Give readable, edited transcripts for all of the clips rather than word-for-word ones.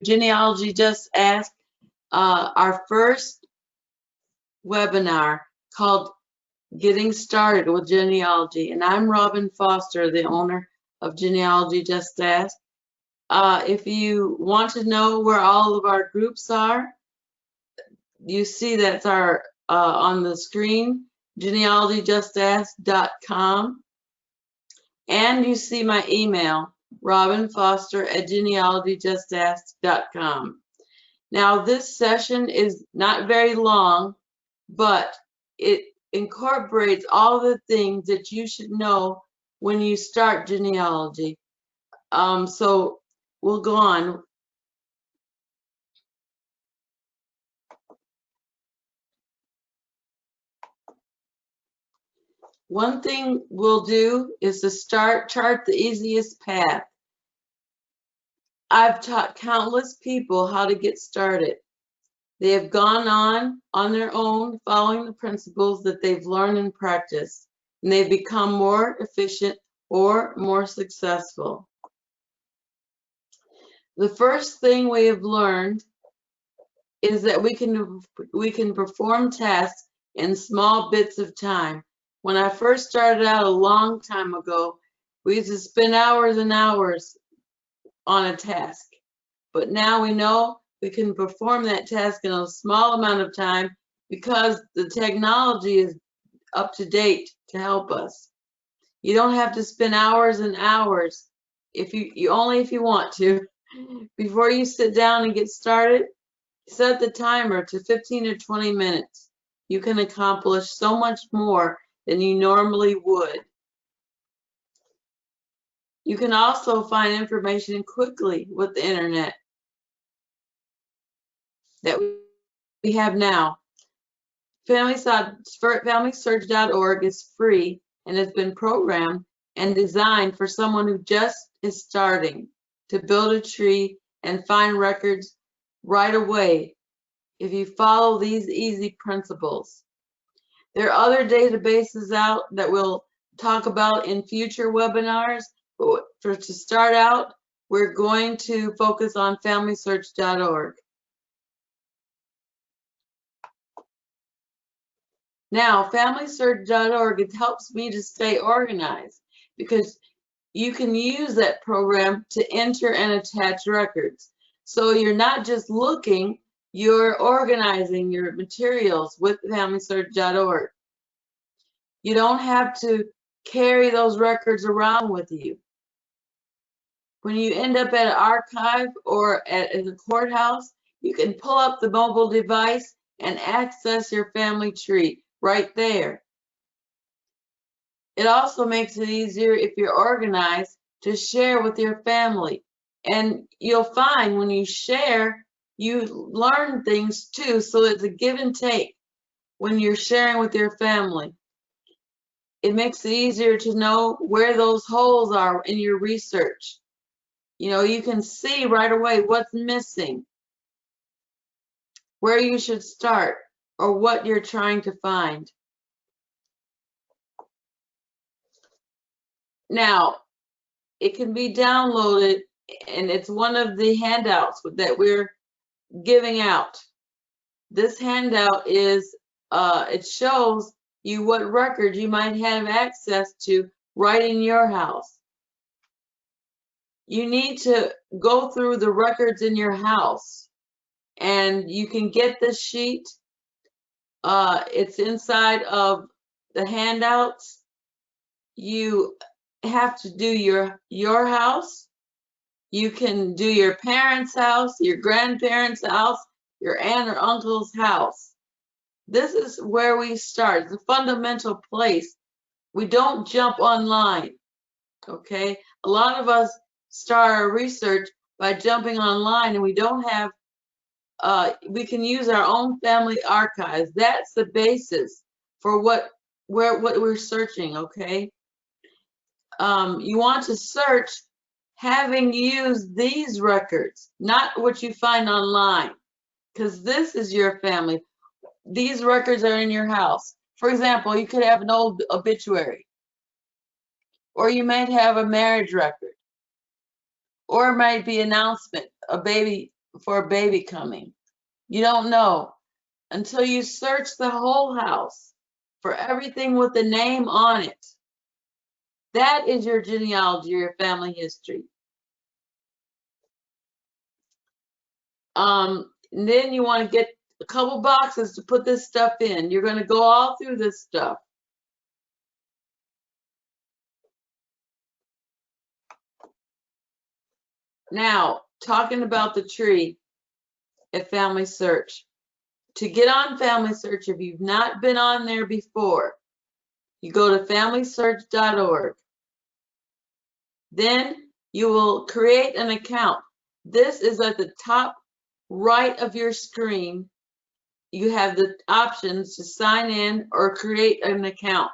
Genealogy Just Ask, our first webinar called Getting Started with Genealogy. And I'm Robin Foster, the owner of Genealogy Just Ask. If you want to know where all of our groups are, you see that's our on the screen, genealogyjustask.com. And you see my email, robinfoster@genealogyjustask.com. Now, this session is not very long, but it incorporates all the things that you should know when you start genealogy. So we'll go on. One thing we'll do is to chart the easiest path. I've taught countless people how to get started. They have gone on their own, following the principles that they've learned and practiced, and they've become more efficient or more successful. The first thing we have learned is that we can perform tasks in small bits of time. When I first started out a long time ago, we used to spend hours and hours on a task. But now we know we can perform that task in a small amount of time because the technology is up to date to help us. You don't have to spend hours and hours if you only if you want to. Before you sit down and get started, set the timer to 15 or 20 minutes. You can accomplish so much more than you normally would. You can also find information quickly with the internet that we have now. FamilySearch.org is free and has been programmed and designed for someone who just is starting to build a tree and find records right away if you follow these easy principles. There are other databases out that we'll talk about in future webinars, but to start out, we're going to focus on FamilySearch.org. Now, FamilySearch.org, it helps me to stay organized because you can use that program to enter and attach records. So you're not just looking, you're organizing your materials with FamilySearch.org. You don't have to carry those records around with you. When you end up at an archive or at a courthouse, you can pull up the mobile device and access your family tree right there. It also makes it easier if you're organized to share with your family. And you'll find when you share, you learn things too. So it's a give and take when you're sharing with your family. It makes it easier to know where those holes are in your research. You know, you can see right away what's missing, where you should start, or what you're trying to find. Now, it can be downloaded, and it's one of the handouts that we're giving out. This handout is, it shows you what record you might have access to right in your house. You need to go through the records in your house, and you can get this sheet. It's inside of the handouts. You have to do your house. You can do your parents' house, your grandparents' house, your aunt or uncle's house. This is where we start. It's a fundamental place. We don't jump online, okay? A lot of us start our research by jumping online, and we don't have, we can use our own family archives. That's the basis for what we're searching, okay? You want to search having used these records, not what you find online, because this is your family. These records are in your house. For example, you could have an old obituary, or you might have a marriage record, or it might be announcement, a baby for a baby coming. You don't know until you search the whole house for everything with the name on it. That is your genealogy, your family history. And then you want to get a couple boxes to put this stuff in. You're going to go all through this stuff. Now, talking about the tree at Family Search. To get on Family Search, if you've not been on there before, you go to familysearch.org. Then you will create an account. This is at the top right of your screen. You have the options to sign in or create an account.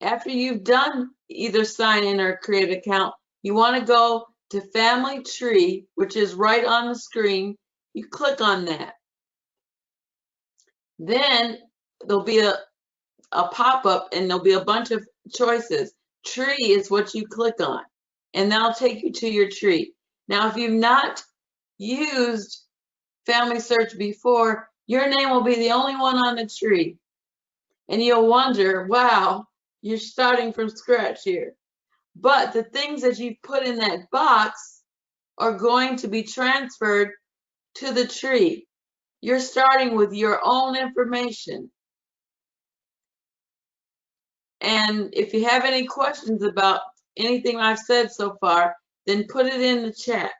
After you've done either sign in or create an account, you want to go to Family Tree, which is right on the screen. You click on that. Then there'll be a pop-up and there'll be a bunch of choices. Tree is what you click on, and that'll take you to your tree. Now, if you've not used Family Search before, your name will be the only one on the tree. And you'll wonder, wow, you're starting from scratch here. But the things that you put in that box are going to be transferred to the tree. You're starting with your own information. And if you have any questions about anything I've said so far, then put it in the chat.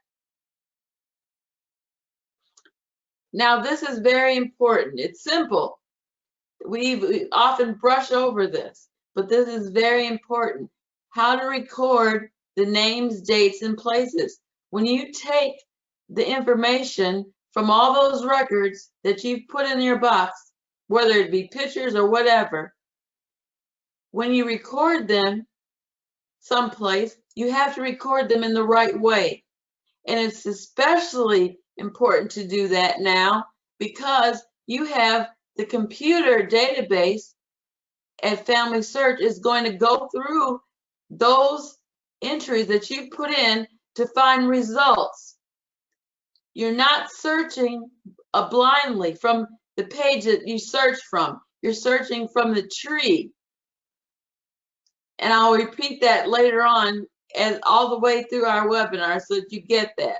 Now, this is very important. It's simple. We often brush over this, but this is very important. How to record the names, dates, and places. When you take the information from all those records that you've put in your box, whether it be pictures or whatever, when you record them someplace, you have to record them in the right way. And it's especially important to do that now because you have the computer database at Family Search is going to go through those entries that you put in to find results. You're not searching blindly from the page that you search from. You're searching from the tree. And I'll repeat that later on and all the way through our webinar so that you get that.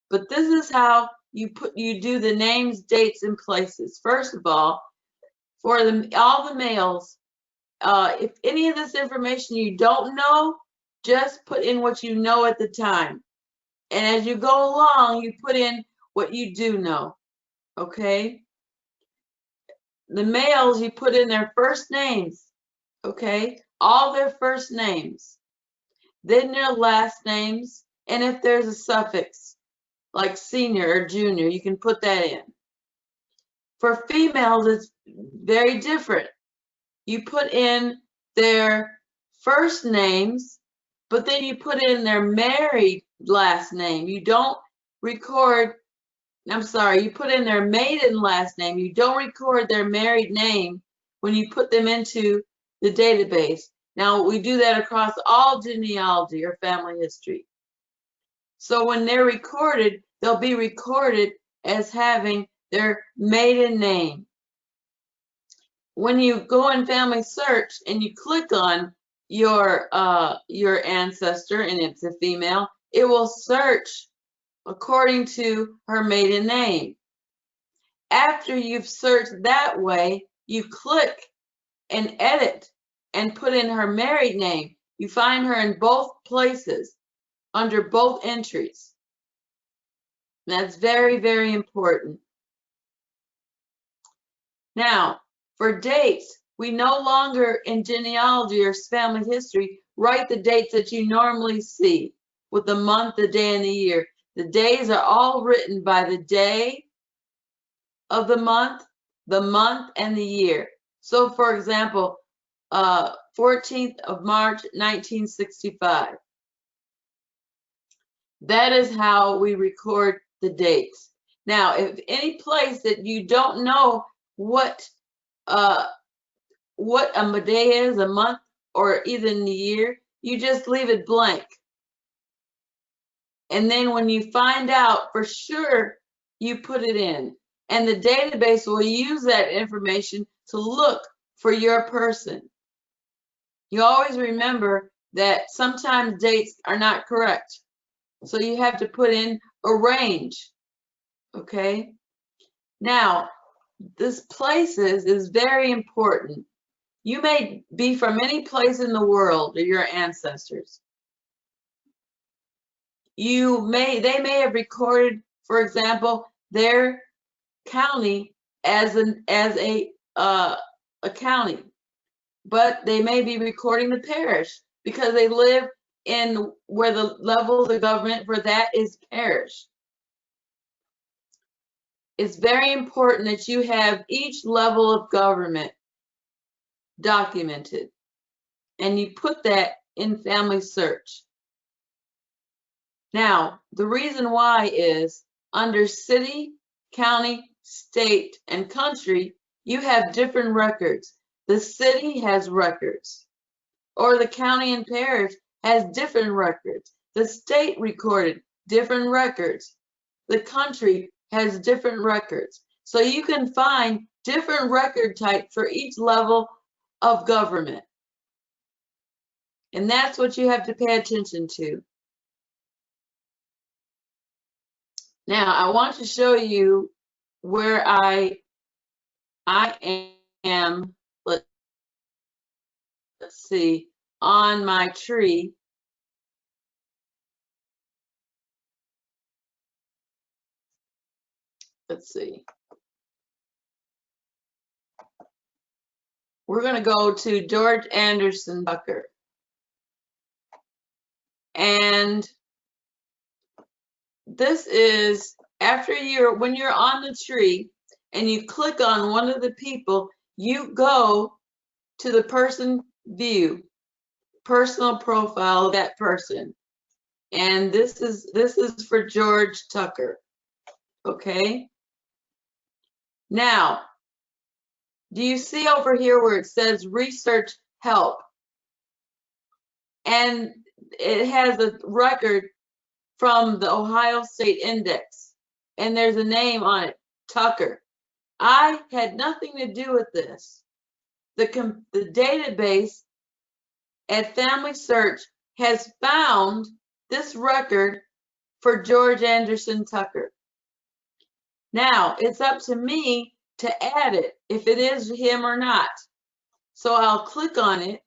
But this is how you do the names, dates, and places. First of all, for all the males, if any of this information you don't know, just put in what you know at the time. And as you go along, you put in what you do know, okay? The males, you put in their first names, okay? All their first names. Then their last names, and if there's a suffix, like senior or junior, you can put that in. For females, it's very different. You put in their first names, but then you put in their married last name. You don't record, I'm sorry, you put in their maiden last name. You don't record their married name when you put them into the database. Now, we do that across all genealogy or family history. So when they're recorded, they'll be recorded as having their maiden name. When you go in Family Search and you click on your ancestor and it's a female, it will search according to her maiden name. After you've searched that way, you click and edit and put in her married name. You find her in both places under both entries. That's very, very important. Now, for dates, we no longer in genealogy or family history write the dates that you normally see with the month, the day, and the year. The days are all written by the day of the month, and the year. So, for example, 14th of March, 1965. That is how we record the dates. Now, if any place that you don't know what a day is, a month, or even the year, you just leave it blank. And then when you find out for sure, you put it in. And the database will use that information to look for your person. You always remember that sometimes dates are not correct. So you have to put in a range. Okay? Now, this places is very important. You may be from any place in the world, or your ancestors. They may have recorded, for example, their county as a county, but they may be recording the parish because they live in where the level of the government for that is parish. It's very important that you have each level of government documented, and you put that in Family Search. Now, the reason why is under city, county, state, and country, you have different records. The city has records, or the county and parish has different records. The state recorded different records. The country has different records. So you can find different record type for each level of government. And that's what you have to pay attention to. Now, I want to show you where I am, let's see, on my tree. Let's see. We're going to go to George Anderson Tucker. And this is when you're on the tree and you click on one of the people, you go to the person view, personal profile of that person. And this is for George Tucker. Okay. Now, do you see over here where it says research help? And it has a record from the Ohio State Index. And there's a name on it, Tucker. I had nothing to do with this. The database at Family Search has found this record for George Anderson Tucker. Now, it's up to me to add it, if it is him or not. So I'll click on it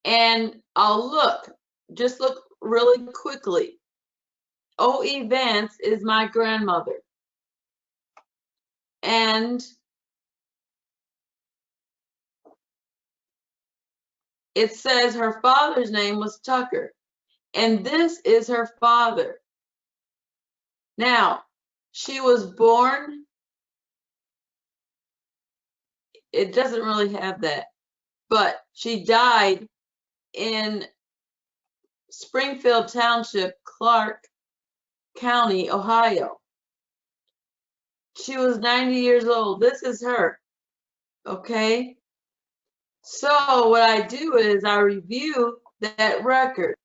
and I'll look, just look really quickly. O.E. Vance is my grandmother. And it says her father's name was Tucker. And this is her father. Now, she was born, it doesn't really have that, but she died in Springfield Township, Clark County, Ohio. She was 90 years old. This is her. Okay. So what I do is I review that record.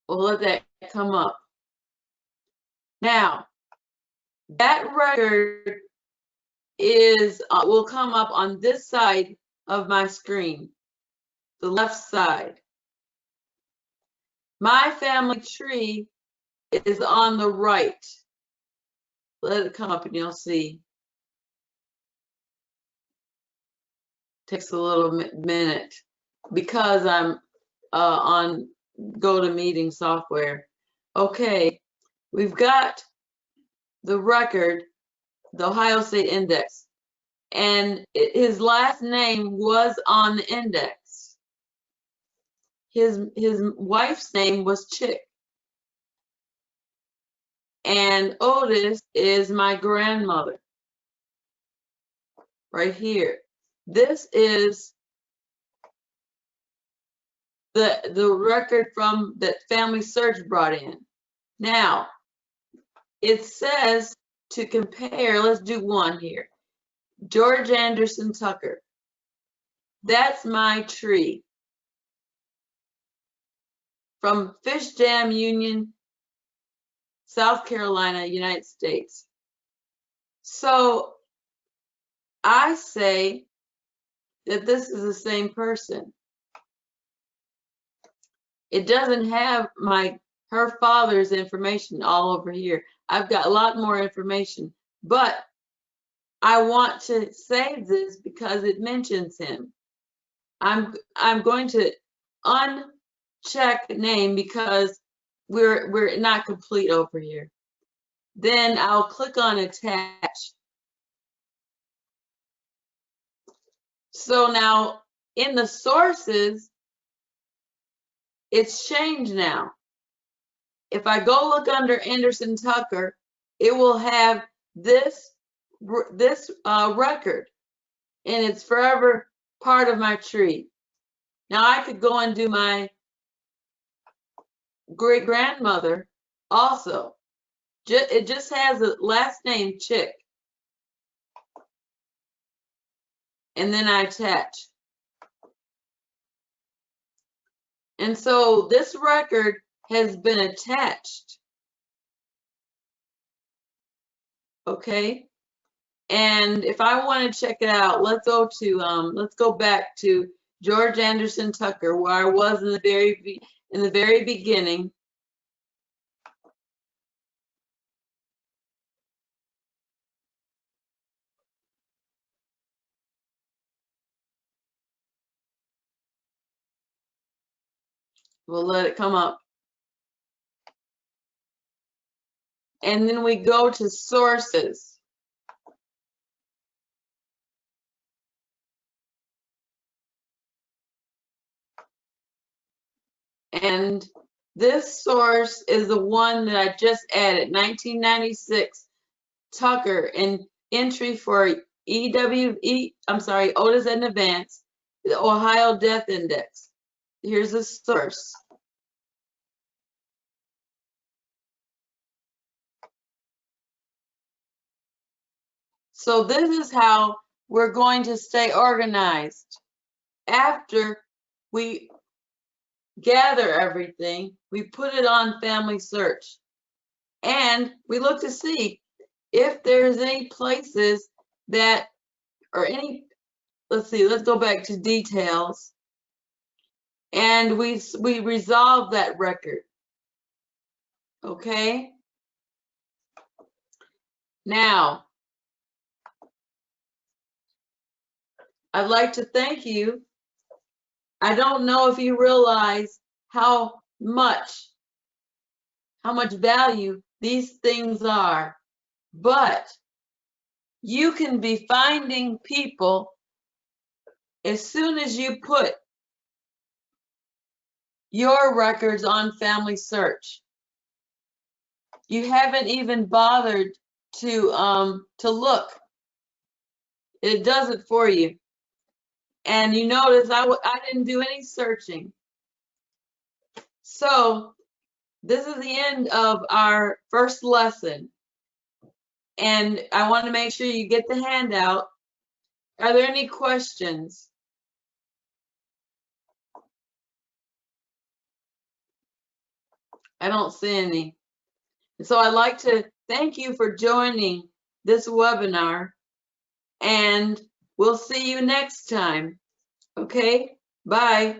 We'll let that come up. Now, that record will come up on this side of my screen, the left side. My family tree is on the right. Let it come up and you'll see. Takes a little minute because I'm on GoToMeeting software. Okay, we've got the record, the Ohio State Index, and his last name was on the index. His wife's name was Chick. And Otis is my grandmother. Right here. This is the record from that Family Search brought in. Now, it says to compare, let's do one here. George Anderson Tucker. That's my tree from Fish Dam Union, South Carolina, United States. So I say that this is the same person. It doesn't have her father's information all over here. I've got a lot more information, but I want to save this because it mentions him. I'm going to uncheck name because we're not complete over here. Then I'll click on attach. So now in the sources, it's changed now. If I go look under Anderson Tucker, it will have this record, and it's forever part of my tree. Now I could go and do my great grandmother also. It just has a last name Chick, and then I attach. And so this record has been attached. Okay. And if I want to check it out, let's go back to George Anderson Tucker, where I was in the very beginning. We'll let it come up. And then we go to sources. And this source is the one that I just added, 1996 Tucker, and entry for Otis and Advance, the Ohio Death Index. Here's the source. So this is how we're going to stay organized. After we gather everything, we put it on Family Search, and we look to see if there's any places that, or any, let's go back to details, and we resolve that record. Okay. Now, I'd like to thank you. I don't know if you realize how much value these things are, but you can be finding people as soon as you put your records on Family Search. You haven't even bothered to look. It does it for you. And you notice I didn't do any searching. So this is the end of our first lesson. And I want to make sure you get the handout. Are there any questions? I don't see any. So I'd like to thank you for joining this webinar, and we'll see you next time. Okay, bye.